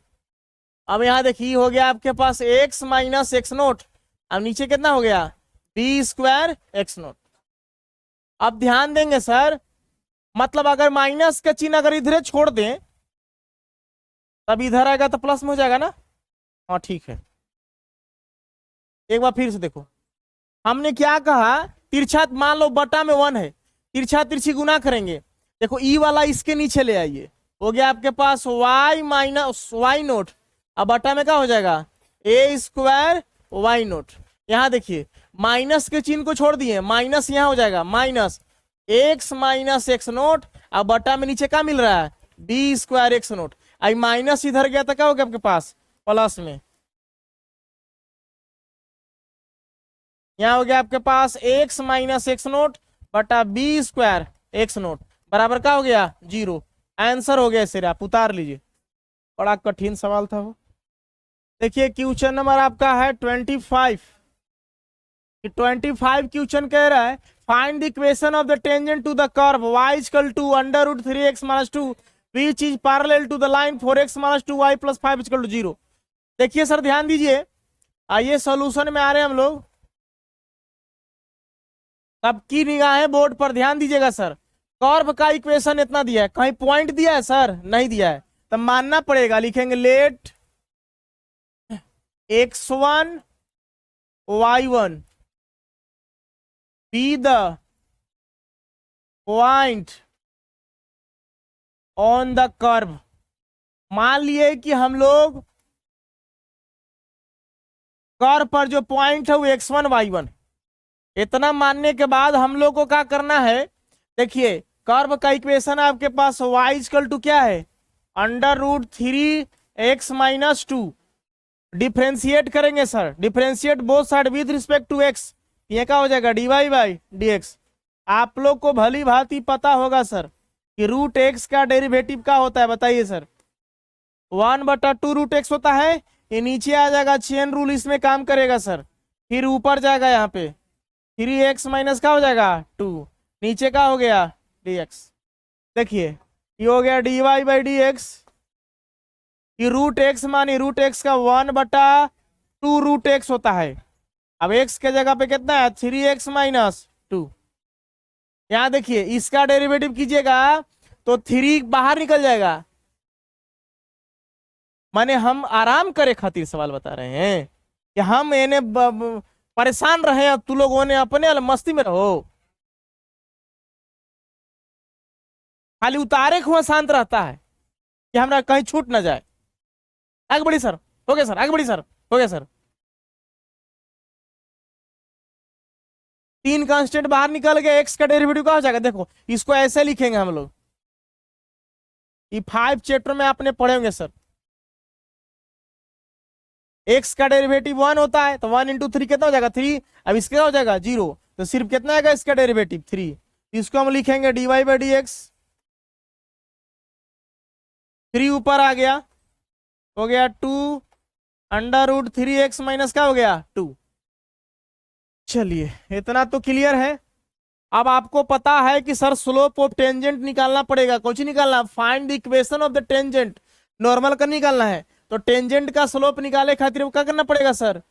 S1: अब यहाँ देखिए हो गया आपके पास एक्स माइनस एक्स नोट, अब नीचे कितना हो गया बी स्क्वायर एक्स नोट। अब ध्यान देंगे सर, मतलब अगर माइनस का चिन्ह अगर इधर छोड़ दें तब इधर आएगा तो प्लस में हो जाएगा ना, हाँ ठीक है। एक बार फिर से देखो, हमने क्या कहा तिरछा मान लो बटा में 1 है, तिरछा तिरछी गुना करेंगे, देखो ई वाला इसके नीचे ले आइए, हो गया आपके पास y माइनस वाई नोट, अब बटा में क्या हो जाएगा ए स्क्वायर वाई नोट। यहाँ देखिए माइनस के चिन्ह को छोड़ दिए, माइनस यहाँ हो जाएगा minus x minus x note, अब बटा में नीचे क्या मिल रहा है बी स्क्वायर एक्स नोट, आई माइनस इधर गया तो क्या हो गया आपके पास प्लस में, यहाँ हो गया आपके पास एक्स माइनस एक्स नोट बटा बी स्क्वायर एक्स नोट बराबर क्या हो गया 0। आंसर हो गया सिर्फ, आप उतार लीजिए, बड़ा कठिन सवाल था वो। देखिए क्वेश्चन नंबर आपका है 25। 25 क्वेश्चन कह रहा है find the equation of the tangent to the curve y equal to √3x - 2 which is parallel to the line 4x - 2y + 5 equal to 0। देखिए सर ध्यान दीजिए, आइए सॉल्यूशन में आ रहे हैं हम लोग। सबकी निगाहें बोर्ड पर, ध्यान दीजिएगा सर। कर्व का इक्वेशन इतना दिया है, कहीं पॉइंट दिया है सर? नहीं दिया है, तो मानना पड़ेगा। लिखेंगे let x1 y1 be the point on the curve. मान लिए कि हम लोग कर्व पर जो पॉइंट है वो x1 y1। इतना मानने के बाद हम लोग को क्या करना है? देखिए कर्व का इक्वेशन आपके पास y इक्वल टू क्या है? √3x - 2। डिफ्रेंशिएट करेंगे सर, differentiate both side with respect to x। ये क्या हो जाएगा? dy/dx। आप लोग को भली भांति पता होगा सर कि √x का डेरिवेटिव क्या होता है, बताइए सर। 1/2 √x होता है। ये नीचे आ जाएगा, चेन रूल इसमें काम करेगा सर। फिर ऊपर जाएगा यहाँ पे 3x माइनस क्या हो जाएगा 2, नीचे का हो गया dx। देखिए ये हो गया dy/dx। ये √x मानी √x का 1/2 √x होता है। अब x के जगह पे कितना है? 3x - 2। यहाँ देखिए इसका डेरिवेटिव कीजिएगा तो 3 बाहर निकल जाएगा। माने हम आराम करे खातिर सवाल बता रहे हैं कि हम इन्हें परेशान रहे, अब तू लोगों ने अपने मस्ती में रहो। खाली उतारे हुआ शांत रहता है कि हमरा कहीं छूट ना जाए। आगे बढ़ी सर, हो गया सर, आगे बढ़ी सर, हो गया सर। 3 कांस्टेंट बाहर निकल गया, x का डेरिवेटिव क्या हो जाएगा? देखो इसको ऐसे लिखेंगे हम लोग, ये 5 चैप्टर में आपने पढ़े होंगे सर। x का डेरिवेटिव 1 होता है, तो 1 × 3 कितना हो जाएगा? 3। अब इसका क्या हो जाएगा? 0। तो सिर्फ कितना आएगा इसका डेरिवेटिव? 3। इसको हम लिखेंगे dy/dx। 3 ऊपर आ गया, हो गया 2 √3x माइनस क्या हो गया 2। चलिए इतना तो क्लियर है। अब आपको पता है कि सर स्लोप ऑफ टेंजेंट निकालना पड़ेगा। कुछ निकालना, find the equation of the tangent, normal का निकालना है। तो टेंजेंट का स्लोप निकाले खातिर क्या करना पड़ेगा सर?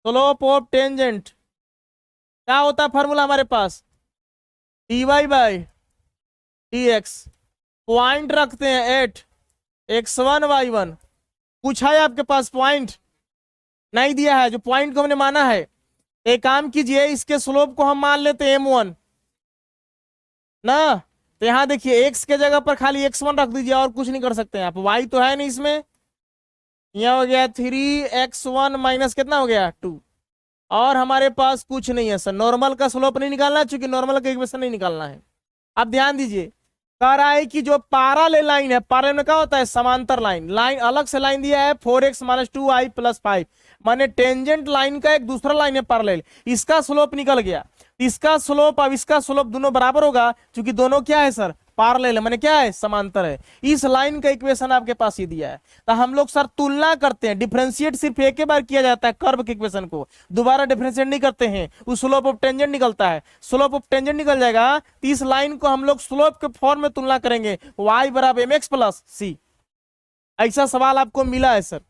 S1: स्लोप ऑफ टेंजेंट क्या होता है फॉर्मूला हमारे पास? dy/dx। पॉइंट रखते हैं 8 x1 y1। पूछा है आपके पास, पॉइंट नहीं दिया है, जो पॉइंट को हमने माना है। एक काम कीजिए, इसके स्लोप को हम मान लेते हैं m1 ना। तो यहां देखिए x के जगह पर खाली x1 रख दीजिए, और कुछ नहीं कर सकते हैं आप। y तो है नहीं इसमें। यहां हो गया 3x1 माइनस कितना हो गया 2। और हमारे पास कुछ नहीं है सर, नॉर्मल का स्लोप नहीं निकालना, चूंकि नॉर्मल का इक्वेशन नहीं निकालना है। अब ध्यान दीजिए, कह रहा है कि जो पैरेलल लाइन है, पैरेलल में क्या होता है? समांतर लाइन। लाइन अलग से लाइन दिया है 4x - 2y + 5, माने टेंजेंट लाइन का एक दूसरा लाइन है पैरेलल। इसका स्लोप निकल गया, इसका स्लोप अब इसका स्लोप दोनों बराबर होगा, क्योंकि दोनों क्या है सर? पैरेलल है, माने क्या है? समांतर है। इस लाइन का इक्वेशन आपके पास ही दिया है। तो हम लोग सर तुलना करते हैं, डिफरेंशिएट सिर्फ एक ही बार किया जाता है कर्व के इक्वेशन को, दोबारा डिफरेंशिएट नहीं करते हैं। उस स्लोप ऑफ टेंजेंट निकलता है, स्लोप ऑफ टेंजेंट निकल जाएगा, तो इस लाइन को हम लोग स्लोप के फॉर्म में तुलना करेंगे, y = mx + c। ऐसा सवाल आपको मिला है सर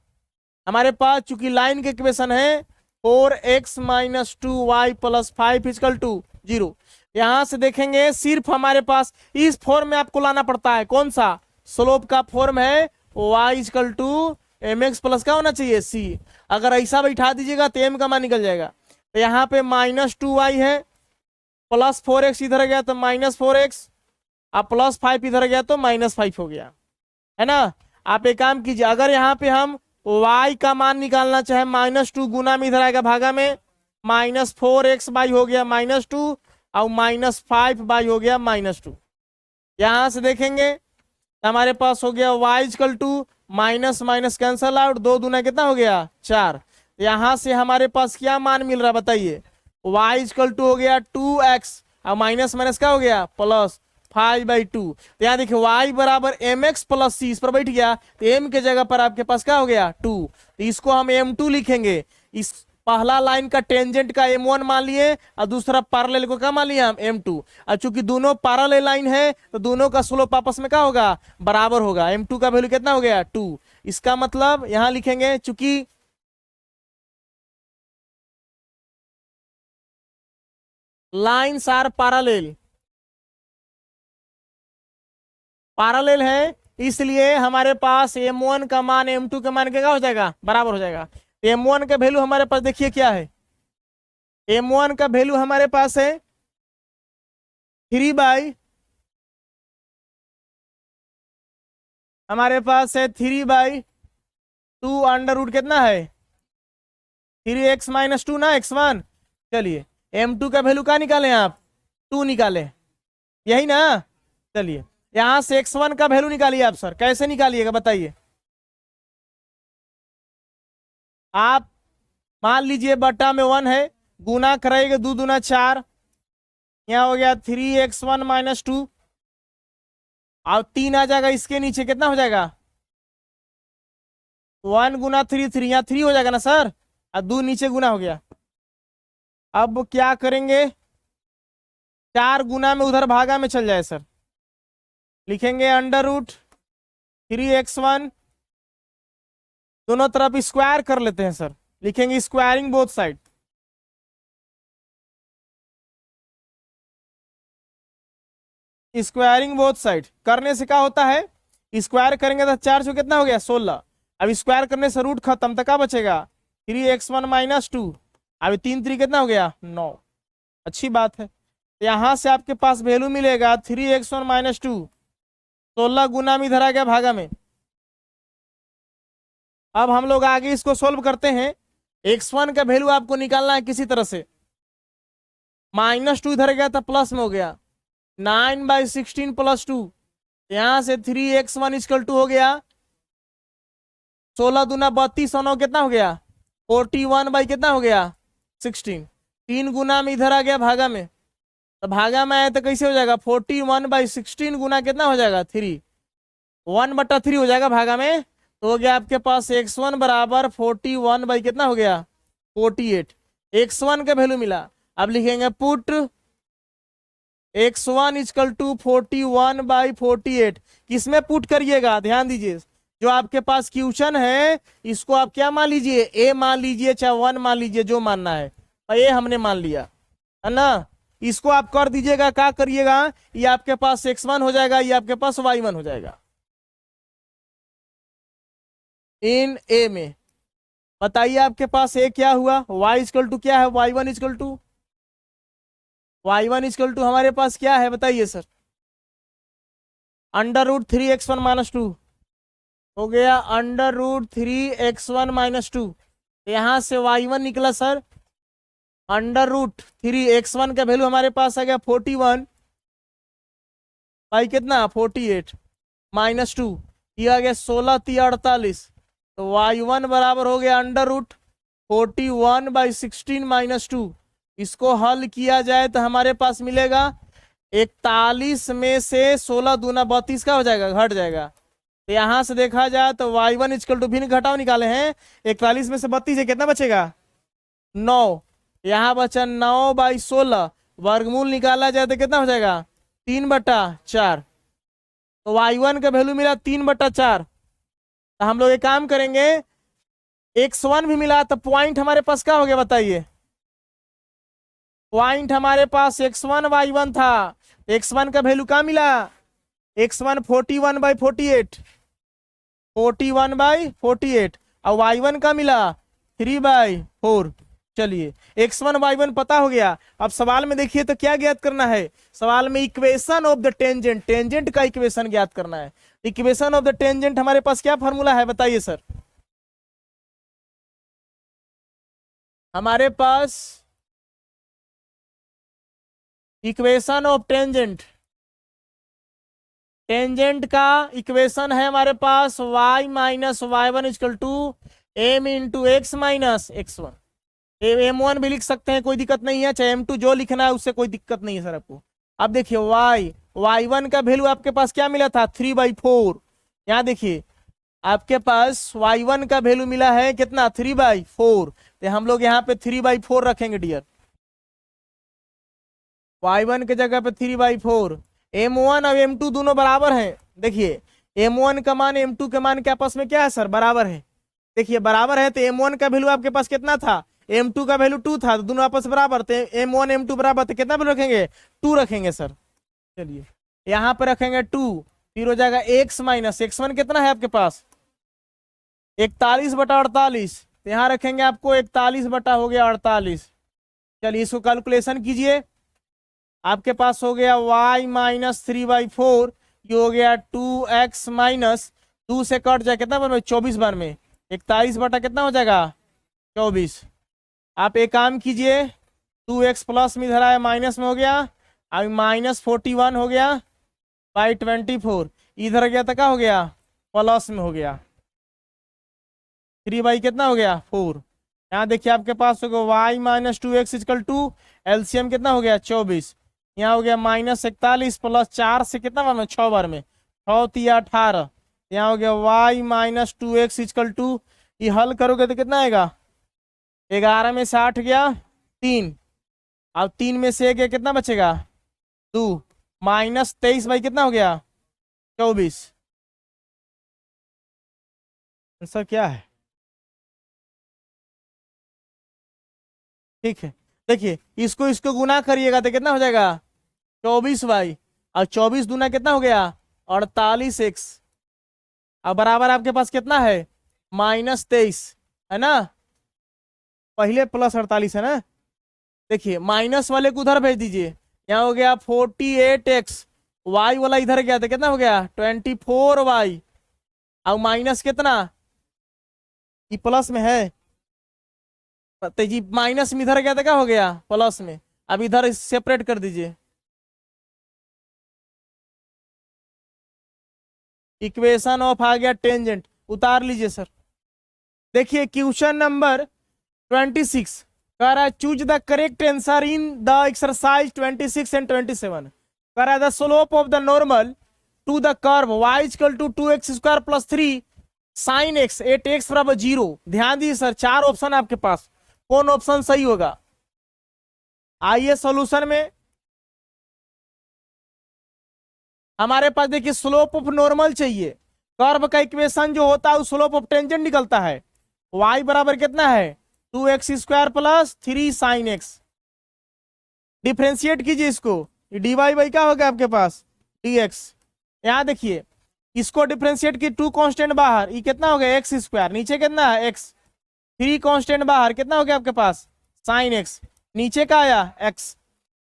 S1: हमारे पास, चूंकि लाइन के इक्वेशन है 4x - 2y + 5 = 0। यहां से देखेंगे सिर्फ हमारे पास इस फॉर्म में आपको लाना पड़ता है। कौन सा? स्लोप का फॉर्म है y = mx + क्या होना चाहिए? c। अगर ऐसा बैठा दीजिएगा तो m का मान निकल जाएगा। तो यहाँ पे -2y है, +4x इधर गया तो -4x, अब +5 इधर गया तो -5 हो गया, है ना। आप एक काम कीजिए, अगर यहाँ पे हम y का मान निकालना चाहे, -2 गुना में इधर आएगा भागा में, -4x/ हो गया -2, और -5/ हो गया -2। यहां से देखेंगे हमारे पास हो गया y = minus minus cancel out, 2 दूना कितना हो गया 4। यहां से हमारे पास क्या मान मिल रहा है बताइए? y = हो गया 2x, और माइनस माइनस क्या हो गया 5/2। तो यहाँ देखिए y बराबर mx प्लस सी, इस पर बैठ गया तो m के जगह पर आपके पास क्या हो गया 2। तो इसको हम m2 लिखेंगे। इस पहला लाइन का टेंजेंट का m1 मान लिए और दूसरा पैरेलल को क्या मान लिया हम m2। और चूंकि दोनों पैरेलल लाइन है तो दोनों का स्लोप आपस में क्या होगा बराबर होगा। m2 का वैल्यू कितना हो गया 2। इसका मतलब यहां लिखेंगे चूंकि लाइन्स आर पैरेलल है, इसलिए हमारे पास m1 का मान m2 के मान के क्या हो जाएगा बराबर हो जाएगा। m1 का वैल्यू हमारे पास देखिए क्या है, m1 का वैल्यू हमारे पास है 3 हमारे पास है 3/2 अंडर रूट कितना है 3x माइनस 2 ना x1। चलिए m2 का वैल्यू क्या निकालें आप 2 निकालें, यही ना। चलिए यहां से x1 का वैल्यू निकालिए आप सर, कैसे निकालिएगा बताइए। आप मान लीजिए बट्टा में 1 है, गुना करेंगे 2 दूना 4, यहाँ हो गया 3x1 माइनस 2 और 3 आ जाएगा इसके नीचे, कितना हो जाएगा 1 गुना 3 3, यहाँ 3 हो जाएगा ना सर, और 2 नीचे गुना हो गया। अब क्या करेंगे 4 गुना में उधर भागा में चल जाए सर, लिखेंगे अंडर रूट 3x1, दोनों तरफ स्क्वायर कर लेते हैं सर, लिखेंगे squaring both side. Squaring both side करने से क्या होता है, स्क्वायर करेंगे तो 4 से कितना हो गया 16। अब स्क्वायर करने से रूट खत्म, तो क्या बचेगा 3x1 माइनस 2, अभी 3 3 कितना हो गया 9। अच्छी बात है, तो यहां से आपके पास वैल्यू मिलेगा 3x1 माइनस 2, 16 गुना में इधर आ गया भागा में। अब हम लोग आगे इसको सोल्व करते हैं। x1 का वैल्यू आपको निकालना है किसी तरह से, -2 इधर गया था प्लस में हो गया 9/16 + 2, यहां से 3x1 इक्वल टू हो गया 16 दूना 32 और 9 कितना हो गया 41 कितना हो गया 16। 3 गुना में इधर आ गया भागा में, तो भागा में आया तो कैसे हो जाएगा 41/16 गुना कितना हो जाएगा 3, 1/3 हो जाएगा भागा में। तो हो गया आपके पास x1 बराबर 41 कितना हो गया 48। x1 का वैल्यू मिला, अब लिखेंगे पुट x1 इक्वल टू 41/48। किसमें पुट करिएगा ध्यान दीजिए, जो आपके पास क्वेश्चन है इसको आप क्या मान लीजिए a मान लीजिए चाहे 1 मान लीजिए, जो मानना है, और a हमने मान लिया है ना। इसको आप कर दीजिएगा, क्या करिएगा, ये आपके पास x1 हो जाएगा, ये आपके पास y1 हो जाएगा। इन a में बताइए आपके पास a क्या हुआ, y इक्वल टू क्या है y1 इक्वल टू हमारे पास क्या है बताइए sir, under root 3x1 minus 2 हो गया अंडर रूट 3x1 माइनस 2। यहां से y1 निकला सर अंडर रूट 3x1 का वैल्यू हमारे पास आ गया 41 कितना 48 माइनस 2, ये आ गया 16 3 48, तो y1 बराबर हो गया अंडर रूट 41/16 माइनस 2। इसको हल किया जाए तो हमारे पास मिलेगा 41 में से 16 दूना 32 का हो जाएगा, घट जाएगा। तो यहां से देखा जाए तो y1 इक्वल टू भिन्न घटाव निकाले हैं, 41 में से 32 है कितना बचेगा 9, यहाँ बचा 9/16, वर्गमूल निकाला जाए तो कितना हो जाएगा 3/4। तो y1 का वैल्यू मिला 3/4। तो हम लोग एक काम करेंगे, x1 भी मिला तो पॉइंट हमारे पास क्या हो गया बताइए, पॉइंट हमारे पास x1 y1 था, x1 का वैल्यू क्या मिला x1 41/48, 41/48, और y1 का मिला 3/4। चलिए x1 y1 पता हो गया। अब सवाल में देखिए तो क्या ज्ञात करना है, सवाल में equation of the tangent, tangent का इक्वेशन ज्ञात करना है। इक्वेशन ऑफ द टेंजेंट हमारे पास क्या फॉर्मूला है बताइए सर, हमारे पास इक्वेशन ऑफ टेंजेंट, टेंजेंट का इक्वेशन है हमारे पास y minus y1 equal to m into x minus x1। m1 भी लिख सकते हैं, कोई दिक्कत नहीं है, चाहे m2 जो लिखना है उससे कोई दिक्कत नहीं है सर आपको। अब देखिए y y1 का वैल्यू आपके पास क्या मिला था 3/4। यहाँ देखिए आपके पास y1 का वैल्यू मिला है कितना 3/4, तो हम लोग यहाँ पे 3/4 रखेंगे डियर। y1 के जगह पे 3/4। m1 और m2 दोनों बराबर हैं। देखिए m1 का मान m2 के मान के आपस में क्या है सर, बराबर है। देखिए बराबर है तो m1 का वैल्यू आपके पास कितना था, m2 का वैल्यू 2 था, तो दोनों आपस में बराबर थे। m1 m2 बराबर, तो कितना वैल्यू रखेंगे 2 रखेंगे सर। चलिए यहाँ पे रखेंगे 2, फिर हो जाएगा x माइनस x1 कितना है आपके पास 41/48, तो यहाँ रखेंगे आपको 41 बटा हो गया 48। चलिए इसको कैलकुलेशन कीजिए, आपके पास हो गया y माइनस 3/4, ये हो गया 2x माइनस 2 से कट जाए कितना बार में 24 बार में 41 बटा कितना हो जाएगा 24। आप एक काम कीजिए 2x प्लस में इधर आया माइनस में हो गया, अब -41 हो गया बाई 24, इधर गया तो क्या हो गया प्लस में हो गया 3 बाई कितना हो गया 4। यहाँ देखिए आपके पास हो गया y minus 2x equal to LCM कितना हो गया 24, यहाँ हो गया -41 प्लस 4 से कितना बार में 6 बार में 6 3 18, यहाँ हो गया y minus 2x equal to, ये हल करोगे तो कितना आएगा 11 में से 8 गया 3, अब 3 में से 1 गया कितना बचेगा 2, -23 बाई कितना हो गया 24। आंसर क्या है, ठीक है। देखिए इसको इसको गुना करिएगा तो कितना हो जाएगा 24y, और 24 दूना कितना हो गया 48x, अब बराबर आपके पास कितना है -23 है ना, पहले प्लस 48 है ना। देखिए माइनस वाले को उधर भेज दीजिए, यहाँ हो गया 48x, y वाला इधर गया तो कितना हो गया 24y, अब माइनस कितना ये प्लस में है तो जी माइनस में इधर गया तो क्या हो गया प्लस में, अब इधर सेपरेट कर दीजिए। इक्वेशन ऑफ आ गया टेंजेंट, उतार लीजिए सर। देखिए क्वेश्चन नंबर 26 कह रहा है choose the correct answer in the exercise 26 and 27। कह रहा है the slope of the normal to the curve y equal to 2x² plus 3 sine x at x बराबर 0। ध्यान दीजिए सर 4 ऑप्शन है आपके पास, कौन ऑप्शन सही होगा। आइए सॉल्यूशन में, हमारे पास देखिए स्लोप ऑफ नॉर्मल चाहिए, कर्व का इक्वेशन जो होता है स्लोप ऑफ टेंजेंट निकलता है, y बराबर कितना है 2x² plus 3 sine x। Differentiate कीजिए इसको, dy बाई क्या होगा आपके पास dx। यहाँ देखिए इसको डिफ्रेंशिएट की 2 कांस्टेंट बाहर, ये कितना हो गया x², नीचे कितना है x, 3 कांस्टेंट बाहर कितना हो गया आपके पास साइन x, नीचे का आया x,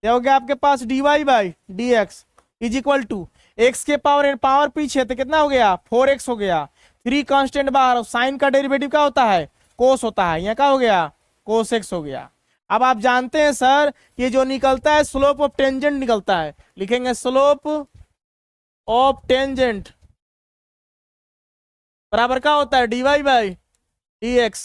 S1: ये हो गया आपके पास dy बाई dx is equal to x के पावर पीछे तो कितना हो गया 4x हो गया, 3 कांस्टेंट बाहर, साइन का डेरिवेटिव क्या होता है कोस होता है, यहाँ क्या हो गया कोस x हो गया। अब आप जानते हैं सर ये जो निकलता है स्लोप ऑफ टेंजेंट निकलता है, लिखेंगे स्लोप ऑफ टेंजेंट बराबर क्या होता है dy बाई dx।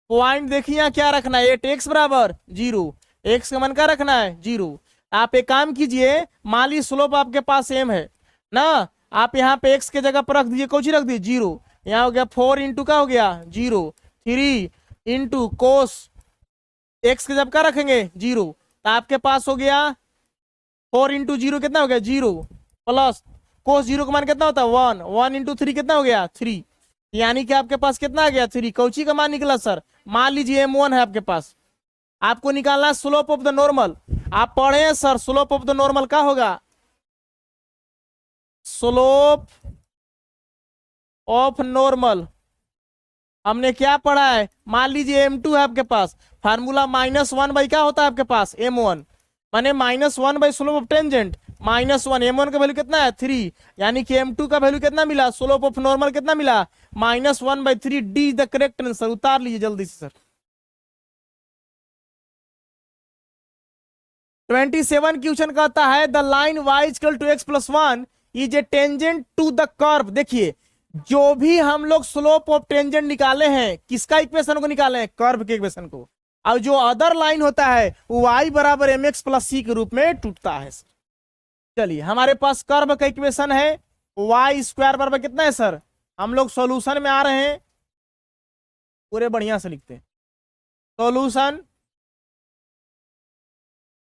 S1: पॉइंट देखिए यहाँ क्या रखना है 8x बराबर 0, x का मन क्या रखना है 0। आप एक काम कीजिए, मान ली स्लोप आपके पास m है ना, आप यहाँ पे x के जगह पर रख दीजिए, कौन सी रख दीजिए 0, यहाँ हो गया 4 इंटू का हो गया 0, 3 इंटू कोस x के जब क्या रखेंगे 0, तो आपके पास हो गया 4 इंटू 0 कितना हो गया 0 प्लस कोस 0 का मान कितना होता है 1, 1 इंटू 3 कितना हो गया 3, यानी कि आपके पास कितना आ गया 3। कौची का मान निकला सर, मान लीजिए m1 है आपके पास, आपको निकालना है स्लोप ऑफ द नॉर्मल। आप पढ़े हैं sir slope of the normal क्या होगा, स्लोप ऑफ नॉर्मल हमने क्या पढ़ा है, मान लीजिए m2 है आपके पास, फार्मूला -1 बाई क्या होता है आपके पास m1, माने -1 by slope of tangent -1, m1 का वैल्यू कितना है 3, यानी कि m2 का वैल्यू कितना मिला, स्लोप ऑफ नॉर्मल कितना मिला -1/3। D is the correct answer, उतार लीजिए जल्दी से सर। 27 क्वेश्चन कहता है the line y equal to x plus 1 is a tangent to the curve. देखिए जो भी हम लोग स्लोप ऑफ टेंजेंट निकाले हैं किसका इक्वेशन को निकाले हैं, कर्व के इक्वेशन को, और जो अदर लाइन होता है वो y बराबर mx प्लस c के रूप में टूटता है। चलिए हमारे पास कर्व का इक्वेशन है वाई स्क्वायर बराबर कितना है सर, हम लोग सॉल्यूशन में आ रहे हैं, पूरे बढ़िया से लिखते हैं। सॉल्यूशन,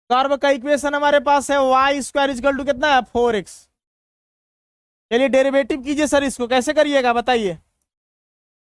S1: कर्व का इक्वेशन हमारे पास है वाई स्क्वायर इक्वल टू कितना है 4x। चलिए डेरिवेटिव कीजिए सर, इसको कैसे करिएगा बताइए।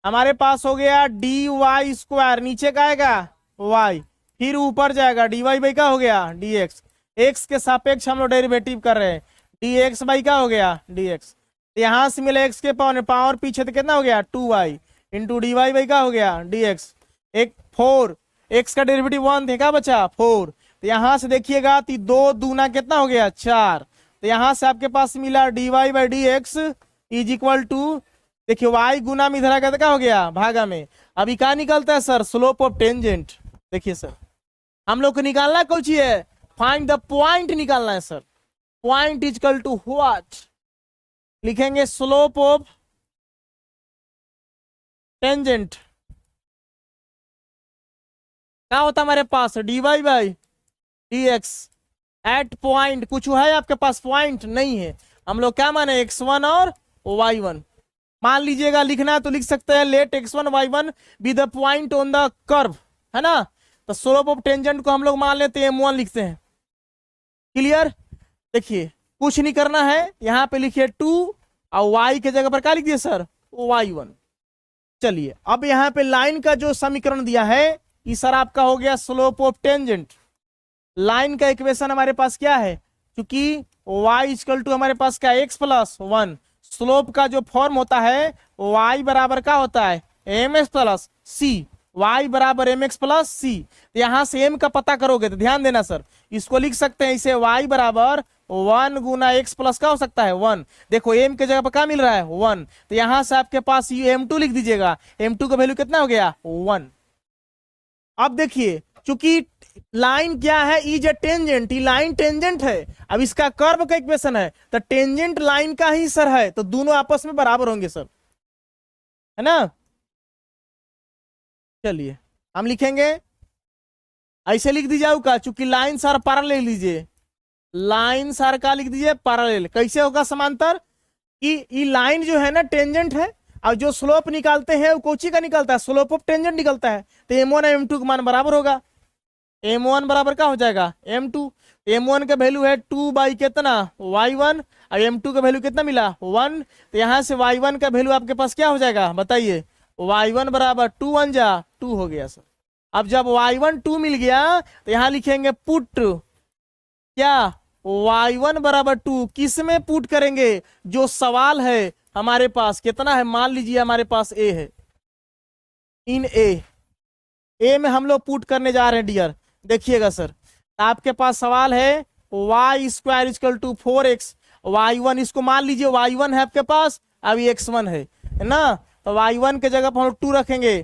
S1: हमारे पास हो गया डी वाई स्क्वायर, नीचे का आएगा y, फिर ऊपर जाएगा डी वाई बाई का हो गया dx, x के सापेक्ष हम लोग डेरिवेटिव कर रहे हैं, dx बाई का हो गया dx, यहां से मिले x के पावर पीछे तो कितना हो गया 2y into D y by का हो गया dx, एक 4, x का डेरिवेटिव 1 थे, क्या बचा 4, तो यहां से देखिएगा तो 2 दूना कितना हो गया 4, तो यहां से आपके पास मिला d y by d x is equal to, देखिए y गुना में इधर आ गया तो क्या हो गया भागा में। अभी क्या निकलता है सर, स्लोप ऑफ टेंजेंट। देखिए सर हम लोग को निकालना कौन सी है, फाइंड द पॉइंट निकालना है सर। Point is equal to what, लिखेंगे स्लोप ऑफ टेंजेंट, क्या होता है हमारे पास d y by d x at point, कुछ है आपके पास पॉइंट नहीं है, हम लोग क्या माने x1 और y1 मान लीजिएगा, लिखना है तो लिख सकते हैं let x1 y1 be the point on the curve, है ना। तो स्लोप ऑफ टेंजेंट को हम लोग मान लेते हैं m1 लिखते हैं। क्लियर, देखिए कुछ नहीं करना है, यहाँ पे लिखिए 2 और y के जगह पर क्या लिख दिए सर y1। चलिए अब यहाँ पे लाइन का जो समीकरण दिया है ये सर आपका हो गया स्लोप ऑफ टेंजेंट। लाइन का इक्वेशन हमारे पास क्या है, क्योंकि y इक्वल टू हमारे पास क्या x प्लस 1, स्लोप का जो फॉर्म होता है y बराबर का होता है mx प्लस c, y बराबर mx प्लस c। यहां से m का पता करोगे तो ध्यान देना सर, इसको लिख सकते हैं इसे y बराबर 1 गुना x प्लस का हो सकता है 1, देखो m के जगह पर क्या मिल रहा है 1, तो यहां से आपके पास ये m2 लिख दीजिएगा, m2 का वैल्यू कितना हो गया 1। अब देखिए चूंकि लाइन क्या है, इज ए टेंजेंट, ये लाइन टेंजेंट है, अब इसका कर्व का इक्वेशन है तो टेंजेंट लाइन का ही सर है, तो दोनों आपस में बराबर होंगे सर, है ना। चलिए हम लिखेंगे ऐसे लिख दीजिए का, चूंकि लाइन सर पैरेलल लीजिए, लाइन सर का लिख दीजिए पैरेलल, कैसे होगा समांतर, कि ये लाइन जो है ना टेंजेंट है और जो स्लोप निकालते हैं वो कोची का निकलता है, स्लोप ऑफ टेंजेंट निकलता है, तो m1 और m2 का मान बराबर होगा, m1 बराबर क्या हो जाएगा m2, m1 का वैल्यू है 2 बाई कितना y1 और m2 का वैल्यू कितना मिला 1, तो यहाँ से y1 का वैल्यू आपके पास क्या हो जाएगा बताइए, y1 बराबर 2 1 जा 2 हो गया सर। अब जब y1 2 मिल गया तो यहाँ लिखेंगे पुट क्या y1 बराबर 2, किस में पुट करेंगे, जो सवाल है हमारे पास कितना है, मान लीजिए हमारे पास a है, इन a में हम लोग पुट करने जा रहे हैं डियर। देखिएगा सर आपके पास सवाल है Y square equal to 4x, y1 इसको मान लीजिए y1 है आपके पास, अभी x1 है ना, तो y1 के जगह पर हम 2 रखेंगे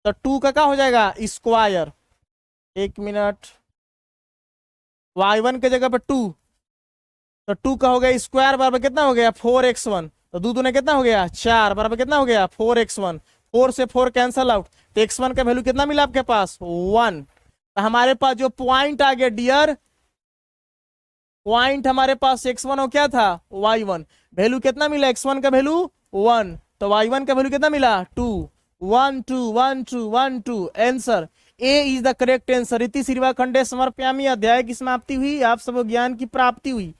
S1: तो 2 का क्या हो जाएगा स्क्वायर, एक मिनट, y1 के जगह पर 2 तो 2 का हो गया स्क्वायर बराबर कितना हो गया 4x1, तो दो दूने कितना हो गया 4 बराबर कितना हो गया 4x1, 4 से 4 कैंसल आउट, तो x1 का वैल्यू कितना मिला आपके पास 1। तो हमारे पास जो पॉइंट आ गया डियर, पॉइंट हमारे पास x1 और क्या था y1, वैल्यू कितना मिला x1 का वैल्यू 1, तो y1 का वैल्यू कितना मिला 2, 1 2 1 2 1 2, answer A is the correct answer. इति श्रीवा खंडे समर्पयामि, अध्याय की समाप्ति हुई, आप सब ज्ञान की प्राप्ति हुई।